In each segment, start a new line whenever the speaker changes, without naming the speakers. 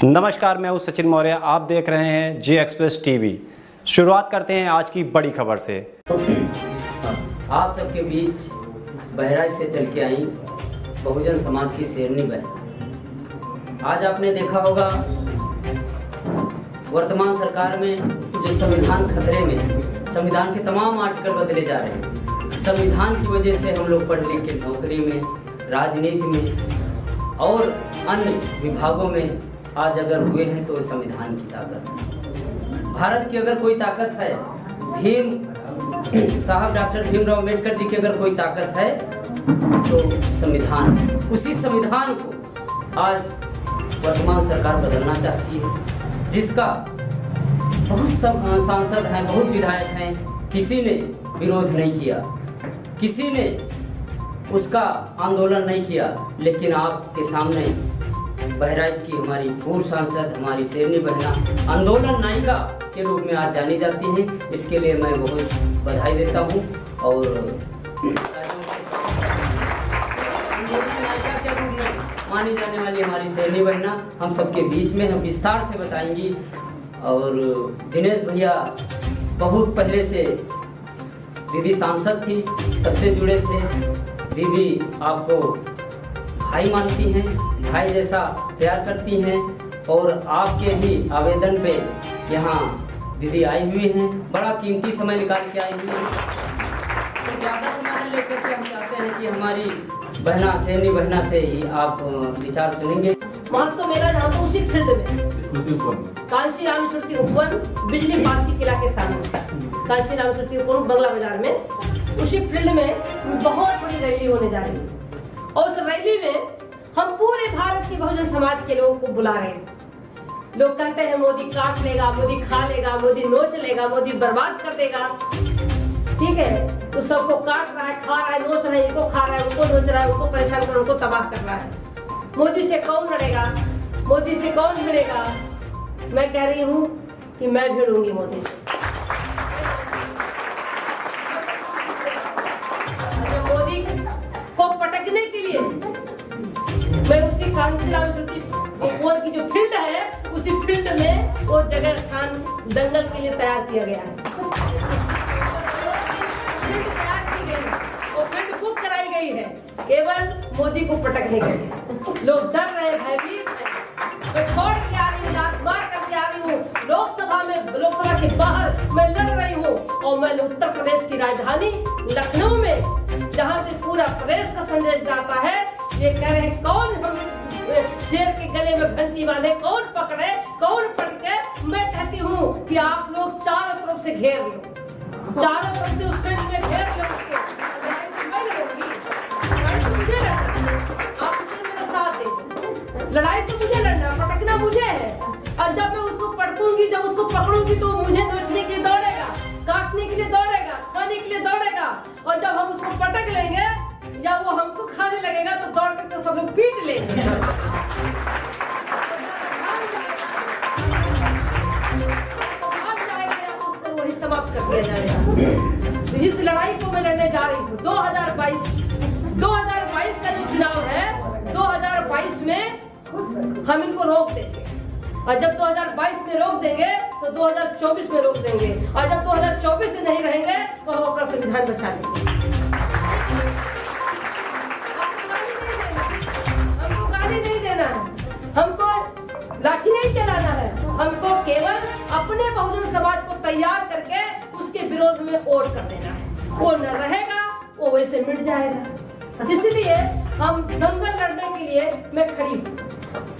नमस्कार, मैं हूं सचिन मौर्य। आप देख रहे हैं जी एक्सप्रेस टीवी। शुरुआत करते हैं आज की बड़ी खबर से।
आप सबके बीच बहराइच से चल के आई बहुजन समाज की शेरनी बहन। आज आपने देखा होगा वर्तमान सरकार में जो संविधान खतरे में, संविधान के तमाम आर्टिकल बदले जा रहे हैं। संविधान की वजह से हम लोग पढ़ लिख के नौकरी में, राजनीति में और अन्य विभागों में आज अगर हुए हैं तो संविधान की ताकत है। भारत की अगर कोई ताकत है, भीम साहब डॉक्टर भीमराव अम्बेडकर जी की अगर कोई ताकत है तो संविधान। उसी संविधान को आज वर्तमान सरकार बदलना चाहती है, जिसका बहुत सांसद हैं, बहुत विधायक हैं, किसी ने विरोध नहीं किया, किसी ने उसका आंदोलन नहीं किया। लेकिन आपके सामने बहराइच की हमारी पूर्व सांसद, हमारी शेरनी बहना आंदोलन नायिका के रूप में आज जानी जाती हैं। इसके लिए मैं बहुत बधाई देता हूं। और आंदोलन नायिका के रूप में मानी जाने वाली हमारी शेरनी बहना हम सबके बीच में हम विस्तार से बताएंगी। और दिनेश भैया बहुत पहले से दीदी सांसद थी, तब से जुड़े थे। दीदी आपको भाई मानती हैं, भाई जैसा प्यार करती हैं और आपके ही आवेदन पे यहाँ दीदी आई हुई हैं। बड़ा कीमती समय निकाल के आई हुई हैं। तो ज़्यादा समय लेकर के हम चाहते हैं कि हमारी बहना, शेरनी बहना से ही आप विचार सुनेंगे।
महोत्सव मेला जहाँ तो उसी फील्ड में कांशी रामेश्वर के ऊपर बिजली पासी किला के सामने, कांशी रामेश्वर के ऊपर बंगला बाजार में, उसी फील्ड में बहुत बड़ी रैली होने जा रही है। और उस रैली में हम पूरे भारत के बहुजन समाज के लोगों को बुला रहे हैं। लोग कहते हैं मोदी काट लेगा, मोदी खा लेगा, मोदी नोच लेगा, मोदी बर्बाद कर देगा। ठीक है, तो सबको काट रहा है, खा रहा है, नोच रहा है, इनको खा रहा है, उनको नोच रहा है, उनको परेशान कर, उनको तबाह कर रहा है। मोदी से कौन लड़ेगा, मोदी से कौन भिड़ेगा? मैं कह रही हूँ कि मैं भिड़ूंगी मोदी से। मोदी को पटकने के लिए मैं उसी कांशी रामेश्वर की जो फील्ड है, उसी फील्ड में वो जगह स्थान दंगल के लिए तैयार किया गया है। वो फील्ड बुक कराई गई है केवल मोदी को पटकने के लिए। लोग डर रहे हैं, भयभीत हैं। मैं छोड़ के आ रही हूँ, लात मार करके आ रही हूँ लोकसभा में, लोकसभा के बाहर मैं लड़ रही हूँ। और मैं उत्तर प्रदेश की राजधानी लखनऊ में, जहाँ से पूरा प्रदेश का संदेश जाता है, ये कह रहे हैं कौन हम शेर के गले में घंटी बांधे, कौन पकड़े, कौन पटके। मैं कहती हूँ कि आप लोग चारों तरफ से घेर लो, चारों तरफ से उस फील्ड में घेर लो। लड़ाई तो मुझे लड़ना, पटकना मुझे है। और जब मैं उसको पटकूंगी, जब उसको पकड़ूंगी तो मुझे नोचने के लिए दौड़ेगा, काटने के लिए दौड़ेगा, खाने के लिए दौड़ेगा। और जब हम उसको पटक लेंगे या वो हमको खाने लगेगा तो दौड़ करके सब लोग पीट लेंगे। उसको वही समाप्त कर दिया जाएगा। तो इस लड़ाई को मैं लड़ने जा रही हूँ। 2022 का जो चुनाव है, 2022 में हम इनको रोक देंगे। और जब 2022 में रोक देंगे तो 2024 में रोक देंगे। और जब 2024 में नहीं रहेंगे तो हम अपना संविधान बचा लेंगे। हमको गाली नहीं देना है, हमको लाठी नहीं चलाना है, हमको केवल अपने बहुजन समाज को तैयार करके उसके विरोध में वोट कर देना है। वो न रहेगा, वो वैसे मिट जाएगा। इसलिए हम दंगल लड़ने के लिए मैं खड़ी हूँ।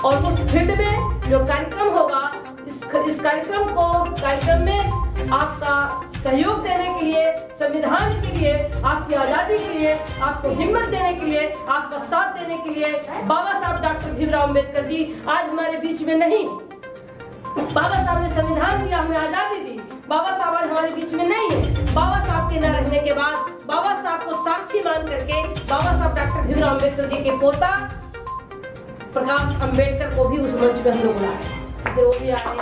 और उस फील्ड में जो कार्यक्रम होगा, इस कार्यक्रम में आपका सहयोग देने के लिए, संविधान के लिए, आपकी आजादी के लिए, आपको हिम्मत देने के लिए, आपका साथ देने के लिए बाबा साहब डॉक्टर भीमराव अम्बेडकर जी आज हमारे बीच में नहीं। बाबा साहब ने संविधान दिया, हमें आजादी दी। बाबा साहब आज हमारे बीच में नहीं है। बाबा साहब के न रहने के बाद बाबा साहब को साक्षी मान करके बाबा साहब डॉक्टर भीमराव अम्बेडकर जी के पोता प्रकाश अम्बेडकर को भी उस मंच पे हम लोग बुलाए। फिर वो भी आ रहे हैं।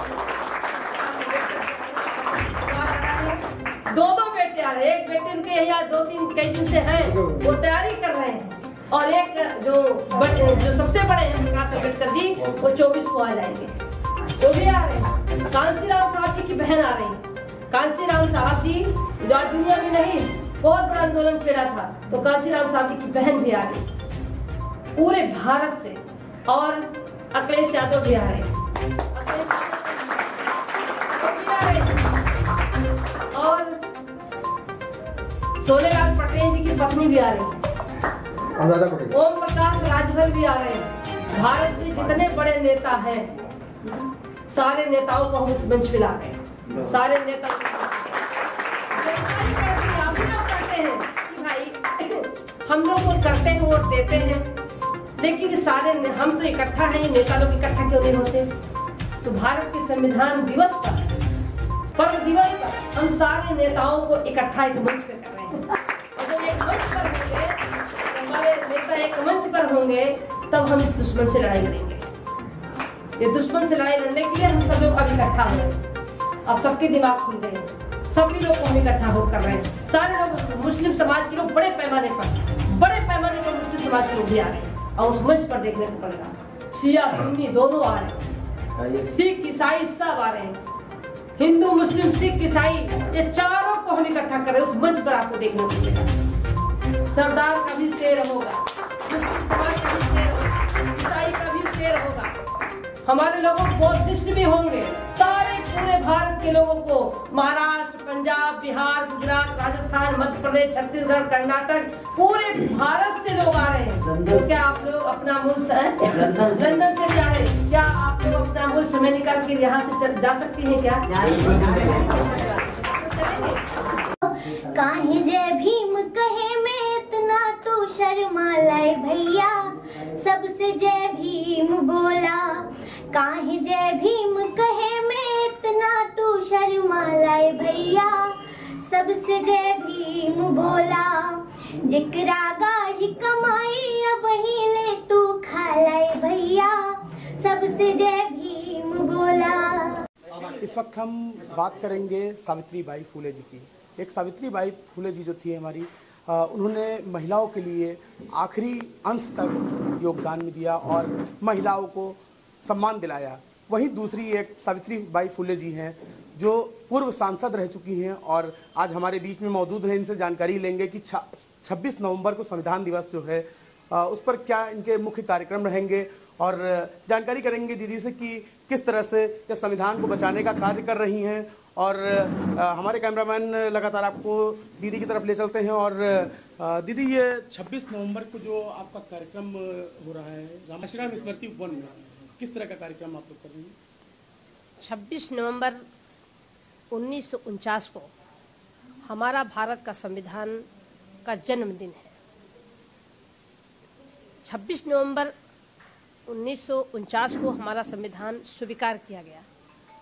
दो बेटे आ रहे हैं। एक बेटे उनके यहाँ 2-3 कई दिन से हैं, वो तैयारी कर रहे हैं। और एक जो सबसे बड़े हैं प्रकाश अम्बेडकर जी, वो 24 को आ जाएंगे। वो भी आ रहे हैं। कांसीराम साहब जी की बहन आ रही है। कांसीराम साहब जी जो आज दुनिया में नहीं, बहुत बड़ा आंदोलन छेड़ा था, तो कांसीराम साहब जी की बहन भी आ रही पूरे भारत से, और अखिलेश यादव भी आ रहे हैं। और सोनेलाल पटेल जी की पत्नी भी आ रही है। ओम प्रकाश राजभर भी आ रहे हैं। भारत में जितने बड़े नेता हैं, सारे नेताओं को हम इस मंच पे ला रहे हैं। सारे नेता करते हैं कि भाई हम लोग वो करते हैं, वोट देते हैं, लेकिन सारे हम तो इकट्ठा हैं, नेता लोग इकट्ठा क्यों नहीं होते? तो भारत के संविधान दिवस पर, पर्व दिवस पर हम सारे नेताओं को इकट्ठा एक मंच पे कर रहे हैं। और जब एक मंच पर होंगे, हमारे नेता एक मंच पर होंगे, तब हम इस दुश्मन से लड़ाई लड़ेंगे। ये दुश्मन से लड़ाई लड़ने के लिए हम सब लोग अब इकट्ठा हो गए। अब सबके दिमाग खुल गए, सभी लोग को हम इकट्ठा हो कर रहे हैं। सारे लोग, मुस्लिम समाज के लोग बड़े पैमाने पर मुस्लिम समाज के लोग भी आ रहे हैं, और उस मंच पर देखने को पड़ेगा। शिया सुन्नी दोनों आ रहे हैं, सिख ईसाई सब आ रहे हैं, हिंदू मुस्लिम सिख ईसाई, ये चारों को हम इकट्ठा कर रहे हैं। उस मंच पर आपको देखने को मिलेगा। सरदार का भी शेर होगा, मुस्लिम समाज का भी शेर होगा, ईसाई का भी शेर होगा, हमारे लोगों बौद्धिस्ट भी होंगे। सारे पूरे भारत के लोगों को, महाराष्ट्र, पंजाब, बिहार, गुजरात, राजस्थान, मध्य प्रदेश, छत्तीसगढ़, कर्नाटक, पूरे भारत से लोग आ रहे हैं। तो क्या आप लोग अपना मूल लंदन से जा रहे हैं? क्या आप लोग अपना मूल समय निकाल के यहाँ से जा सकती हैं क्या?
काहे जय भीम कहे में इतना तू शर्मा लाए भैया, सबसे जय भीम बोला। काहे जय भीम कहे में इतना तू शर्मा लाए भैया, सबसे जय भीम बोला। जिकरा गाढ़ी कमाई अब ही ले तू खा लाए भैया, सबसे जय भीम बोला।
इस वक्त हम बात करेंगे सावित्रीबाई फुले जी की। एक सावित्रीबाई फुले जी जो थी हमारी, उन्होंने महिलाओं के लिए आखिरी अंश तक योगदान भी दिया और महिलाओं को सम्मान दिलाया। वहीं दूसरी एक सावित्रीबाई फुले जी हैं जो पूर्व सांसद रह चुकी हैं और आज हमारे बीच में मौजूद हैं। इनसे जानकारी लेंगे कि 26 नवंबर को संविधान दिवस जो है उस पर क्या इनके मुख्य कार्यक्रम रहेंगे, और जानकारी करेंगे दीदी से कि किस तरह से ये संविधान को बचाने का कार्य कर रही हैं। और हमारे कैमरामैन लगातार आपको दीदी की तरफ ले चलते हैं। और दीदी, ये 26 नवंबर को जो आपका कार्यक्रम हो रहा है रामाश्रम स्मृति उपवन में, किस तरह का कार्यक्रम आप लोग कर रहे हैं?
26 नवंबर 1949 को हमारा भारत का संविधान का जन्मदिन है। 26 नवंबर 1949 को हमारा संविधान स्वीकार किया गया।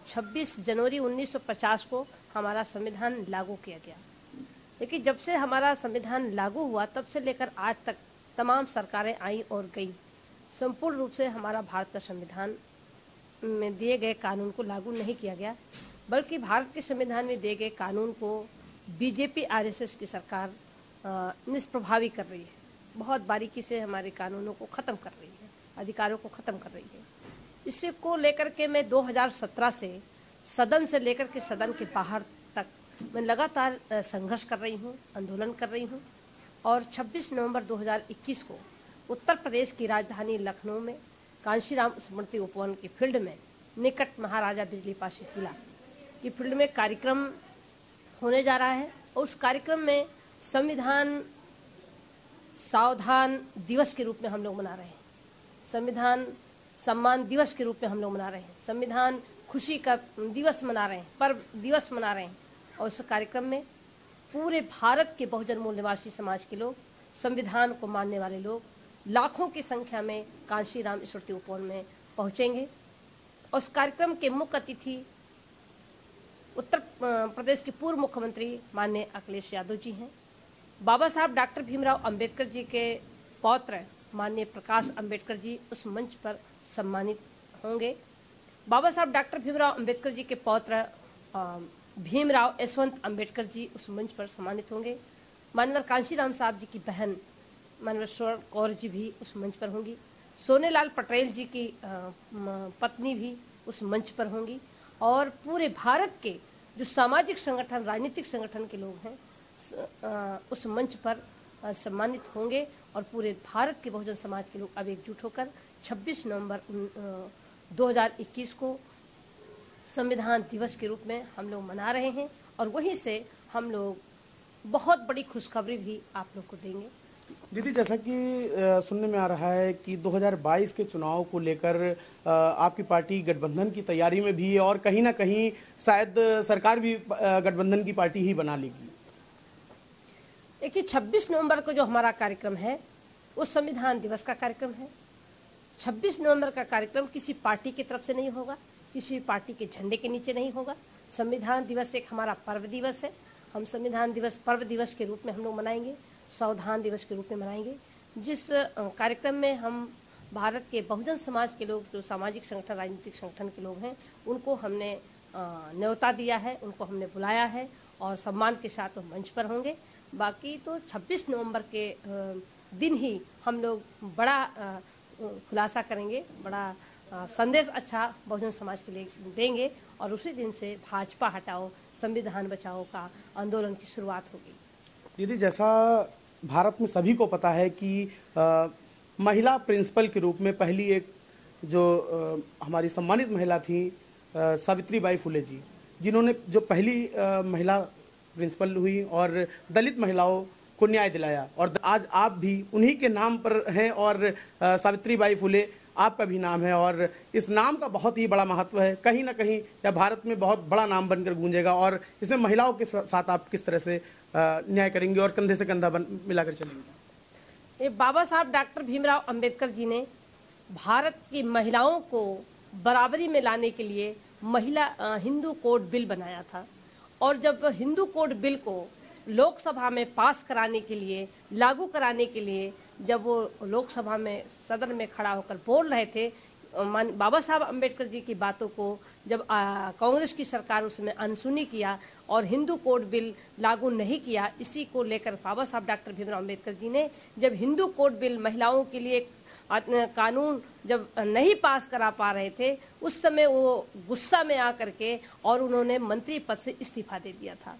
26 जनवरी 1950 को हमारा संविधान लागू किया गया। लेकिन जब से हमारा संविधान लागू हुआ तब से लेकर आज तक तमाम सरकारें आई और गई, संपूर्ण रूप से हमारा भारत का संविधान में दिए गए कानून को लागू नहीं किया गया, बल्कि भारत के संविधान में दिए गए कानून को बीजेपी आरएसएस की सरकार निष्प्रभावी कर रही है। बहुत बारीकी से हमारे कानूनों को ख़त्म कर रही है, अधिकारों को ख़त्म कर रही है। इसी को लेकर के मैं 2017 से सदन से लेकर के सदन के बाहर तक मैं लगातार संघर्ष कर रही हूँ, आंदोलन कर रही हूँ। और 26 नवंबर 2021 को उत्तर प्रदेश की राजधानी लखनऊ में कांशीराम स्मृति उपवन की फील्ड में निकट महाराजा बिजली पाशी किला की फील्ड में कार्यक्रम होने जा रहा है। और उस कार्यक्रम में संविधान सावधान दिवस के रूप में हम लोग मना रहे हैं, संविधान सम्मान दिवस के रूप में हम लोग मना रहे हैं, संविधान खुशी का दिवस मना रहे हैं, पर्व दिवस मना रहे हैं। और उस कार्यक्रम में पूरे भारत के बहुजन मूल निवासी समाज के लोग, संविधान को मानने वाले लोग लाखों की संख्या में कांशीराम स्मृति उपवन में पहुंचेंगे। और उस कार्यक्रम के मुख्य अतिथि उत्तर प्रदेश के पूर्व मुख्यमंत्री माननीय अखिलेश यादव जी हैं। बाबा साहब डॉक्टर भीमराव अंबेडकर जी के पौत्र माननीय प्रकाश अंबेडकर जी उस मंच पर सम्मानित होंगे। बाबा साहब डॉक्टर भीमराव अंबेडकर जी के पौत्र भीमराव यशवंत अंबेडकर जी उस मंच पर सम्मानित होंगे। माननीय कांशीराम साहब जी की बहन माननीय स्वर्ण कौर जी भी उस मंच पर होंगी। सोनेलाल पटेल जी की पत्नी भी उस मंच पर होंगी और पूरे भारत के जो सामाजिक संगठन, राजनीतिक संगठन के लोग हैं उस मंच पर सम्मानित होंगे और पूरे भारत के बहुजन समाज के लोग अब एकजुट होकर 26 नवंबर 2021 को संविधान दिवस के रूप में हम लोग मना रहे हैं और वहीं से हम लोग बहुत बड़ी खुशखबरी भी आप लोग को देंगे।
दीदी, जैसा कि सुनने में आ रहा है कि 2022 के चुनाव को लेकर आपकी पार्टी गठबंधन की तैयारी में भी है और कहीं ना कहीं शायद सरकार भी गठबंधन की पार्टी ही बना लेगी।
देखिए, 26 नवंबर को जो हमारा कार्यक्रम है वो संविधान दिवस का कार्यक्रम है। 26 नवंबर का कार्यक्रम किसी पार्टी की तरफ से नहीं होगा, किसी पार्टी के झंडे के नीचे नहीं होगा। संविधान दिवस एक हमारा पर्व दिवस है। हम संविधान दिवस पर्व दिवस के रूप में हम लोग मनाएंगे, संविधान दिवस के रूप में मनाएंगे, जिस कार्यक्रम में हम भारत के बहुजन समाज के लोग, जो सामाजिक संगठन, राजनीतिक संगठन के लोग हैं, उनको हमने न्योता दिया है, उनको हमने बुलाया है और सम्मान के साथ वो मंच पर होंगे। बाकी तो 26 नवंबर के दिन ही हम लोग बड़ा खुलासा करेंगे, बड़ा संदेश अच्छा बहुजन समाज के लिए देंगे और उसी दिन से भाजपा हटाओ संविधान बचाओ का आंदोलन की शुरुआत होगी।
दीदी, जैसा भारत में सभी को पता है कि महिला प्रिंसिपल के रूप में पहली एक जो हमारी सम्मानित महिला थी सावित्री बाई फुले जी, जिन्होंने जो पहली महिला प्रिंसिपल हुई और दलित महिलाओं को न्याय दिलाया, और आज आप भी उन्हीं के नाम पर हैं और सावित्री बाई फुले आपका भी नाम है और इस नाम का बहुत ही बड़ा महत्व है। कहीं ना कहीं यह भारत में बहुत बड़ा नाम बनकर गूंजेगा और इसमें महिलाओं के साथ आप किस तरह से न्याय करेंगे और कंधे से कंधा मिलाकर चलेंगे?
बाबा साहब डॉक्टर भीमराव अंबेडकर जी ने भारत की महिलाओं को बराबरी में लाने के लिए हिंदू कोड बिल बनाया था और जब हिंदू कोड बिल को लोकसभा में पास कराने के लिए, लागू कराने के लिए जब वो लोकसभा में सदन में खड़ा होकर बोल रहे थे, बाबा साहब अंबेडकर जी की बातों को जब कांग्रेस की सरकार उसमें अनसुनी किया और हिंदू कोड बिल लागू नहीं किया, इसी को लेकर बाबा साहब डॉक्टर भीमराव अंबेडकर जी ने जब हिंदू कोड बिल महिलाओं के लिए कानून जब नहीं पास करा पा रहे थे, उस समय वो गुस्सा में आकर के और उन्होंने मंत्री पद से इस्तीफा दे दिया था।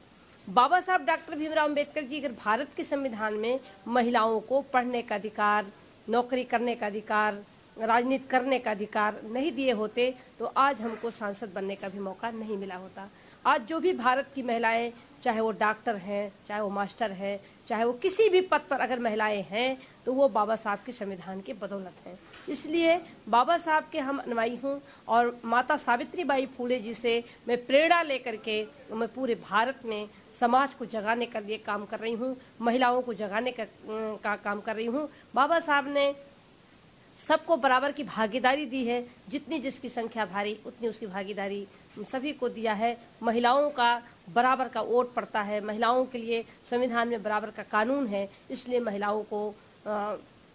बाबा साहब डॉक्टर भीमराव अंबेडकर जी अगर भारत के संविधान में महिलाओं को पढ़ने का अधिकार, नौकरी करने का अधिकार, राजनीति करने का अधिकार नहीं दिए होते तो आज हमको सांसद बनने का भी मौका नहीं मिला होता। आज जो भी भारत की महिलाएं, चाहे वो डॉक्टर हैं, चाहे वो मास्टर हैं, चाहे वो किसी भी पद पर अगर महिलाएं हैं तो वो बाबा साहब के संविधान के बदौलत हैं। इसलिए बाबा साहब के हम अनुयायी हूँ और माता सावित्री बाई फुले जी से मैं प्रेरणा लेकर के मैं पूरे भारत में समाज को जगाने के लिए काम कर रही हूँ, महिलाओं को जगाने का काम कर रही हूँ। बाबा साहब ने सबको बराबर की भागीदारी दी है, जितनी जिसकी संख्या भारी उतनी उसकी भागीदारी सभी को दिया है। महिलाओं का बराबर का वोट पड़ता है, महिलाओं के लिए संविधान में बराबर का कानून है, इसलिए महिलाओं को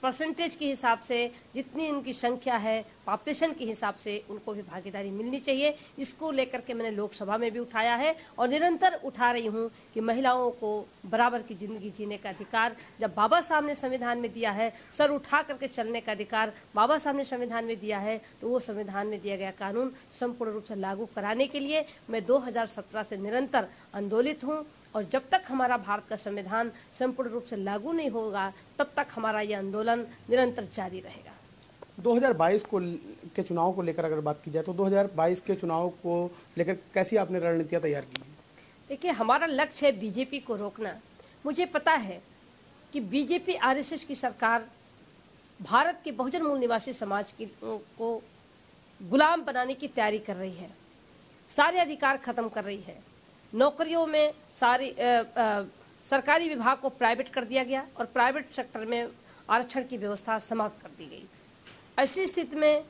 परसेंटेज के हिसाब से जितनी उनकी संख्या है, पॉपुलेशन के हिसाब से उनको भी भागीदारी मिलनी चाहिए। इसको लेकर के मैंने लोकसभा में भी उठाया है और निरंतर उठा रही हूँ कि महिलाओं को बराबर की ज़िंदगी जीने का अधिकार जब बाबा साहब ने संविधान में दिया है, सर उठा करके चलने का अधिकार बाबा साहब ने संविधान में दिया है, तो वो संविधान में दिया गया कानून संपूर्ण रूप से लागू कराने के लिए मैं 2017 से निरंतर आंदोलित हूँ और जब तक हमारा भारत का संविधान संपूर्ण रूप से लागू नहीं होगा तब तक हमारा ये आंदोलन निरंतर जारी रहेगा।
2022 के चुनाव को लेकर अगर बात की जाए तो 2022 के चुनाव को लेकर कैसी आपने रणनीतियां तैयार की?
देखिए, हमारा लक्ष्य है बीजेपी को रोकना। मुझे पता है कि बीजेपी आरएसएस की सरकार भारत के बहुजन मूल निवासी समाज को गुलाम बनाने की तैयारी कर रही है, सारे अधिकार खत्म कर रही है। नौकरियों में सारी सरकारी विभाग को प्राइवेट कर दिया गया और प्राइवेट सेक्टर में आरक्षण की व्यवस्था समाप्त कर दी गई। ऐसी स्थिति में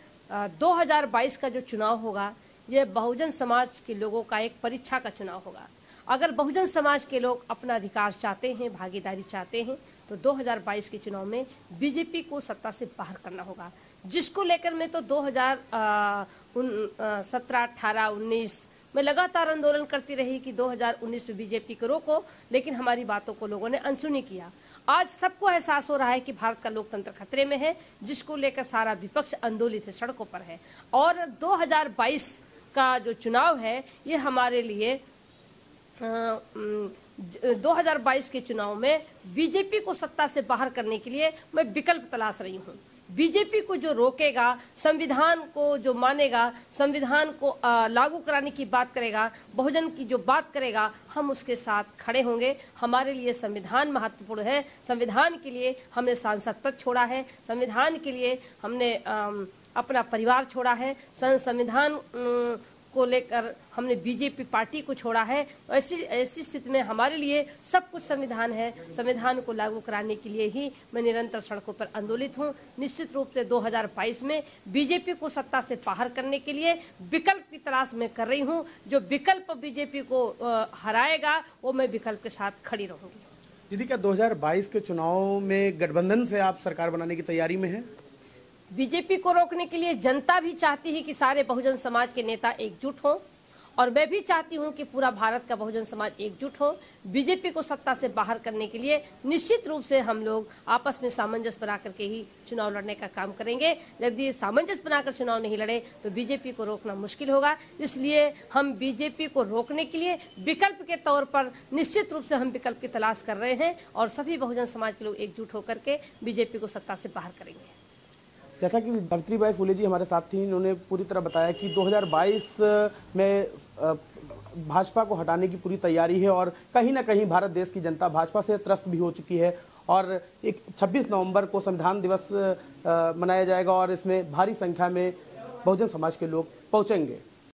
2022 का जो चुनाव होगा यह बहुजन समाज के लोगों का एक परीक्षा का चुनाव होगा। अगर बहुजन समाज के लोग अपना अधिकार चाहते हैं, भागीदारी चाहते हैं तो 2022 के चुनाव में बीजेपी को सत्ता से बाहर करना होगा, जिसको लेकर मैं तो 2017, 18, 19 मैं लगातार आंदोलन करती रही कि 2019 में बीजेपी को रोको, लेकिन हमारी बातों को लोगों ने अनसुनी किया। आज सबको एहसास हो रहा है कि भारत का लोकतंत्र खतरे में है, जिसको लेकर सारा विपक्ष आंदोलित है, सड़कों पर है। और 2022 का जो चुनाव है ये हमारे लिए 2022 के चुनाव में बीजेपी को सत्ता से बाहर करने के लिए मैं विकल्प तलाश रही हूँ। बीजेपी को जो रोकेगा, संविधान को जो मानेगा, संविधान को लागू कराने की बात करेगा, बहुजन की जो बात करेगा, हम उसके साथ खड़े होंगे। हमारे लिए संविधान महत्वपूर्ण है। संविधान के लिए हमने सांसद पद छोड़ा है, संविधान के लिए हमने अपना परिवार छोड़ा है, संविधान को लेकर हमने बीजेपी पार्टी को छोड़ा है। ऐसी स्थिति में हमारे लिए सब कुछ संविधान है। संविधान को लागू कराने के लिए ही मैं निरंतर सड़कों पर आंदोलित हूँ। निश्चित रूप से 2022 में बीजेपी को सत्ता से बाहर करने के लिए विकल्प की तलाश में कर रही हूँ। जो विकल्प बीजेपी को हराएगा वो मैं विकल्प के साथ खड़ी रहूँगी।
दीदी, क्या 2022 के चुनाव में गठबंधन से आप सरकार बनाने की तैयारी में हैं?
बीजेपी को रोकने के लिए जनता भी चाहती है कि सारे बहुजन समाज के नेता एकजुट हों, और मैं भी चाहती हूं कि पूरा भारत का बहुजन समाज एकजुट हो। बीजेपी को सत्ता से बाहर करने के लिए निश्चित रूप से हम लोग आपस में सामंजस्य बना करके ही चुनाव लड़ने का काम करेंगे। यदि सामंजस्य बनाकर चुनाव नहीं लड़े तो बीजेपी को रोकना मुश्किल होगा। इसलिए हम बीजेपी को रोकने के लिए विकल्प के तौर पर निश्चित रूप से हम विकल्प की तलाश कर रहे हैं, और सभी बहुजन समाज के लोग एकजुट होकर के बीजेपी को सत्ता से बाहर करेंगे।
जैसा कि सावित्रीबाई फुले जी हमारे साथ थी, इन्होंने पूरी तरह बताया कि 2022 में भाजपा को हटाने की पूरी तैयारी है, और कहीं ना कहीं भारत देश की जनता भाजपा से त्रस्त भी हो चुकी है। और एक 26 नवंबर को संविधान दिवस मनाया जाएगा और इसमें भारी संख्या में बहुजन समाज के लोग पहुंचेंगे।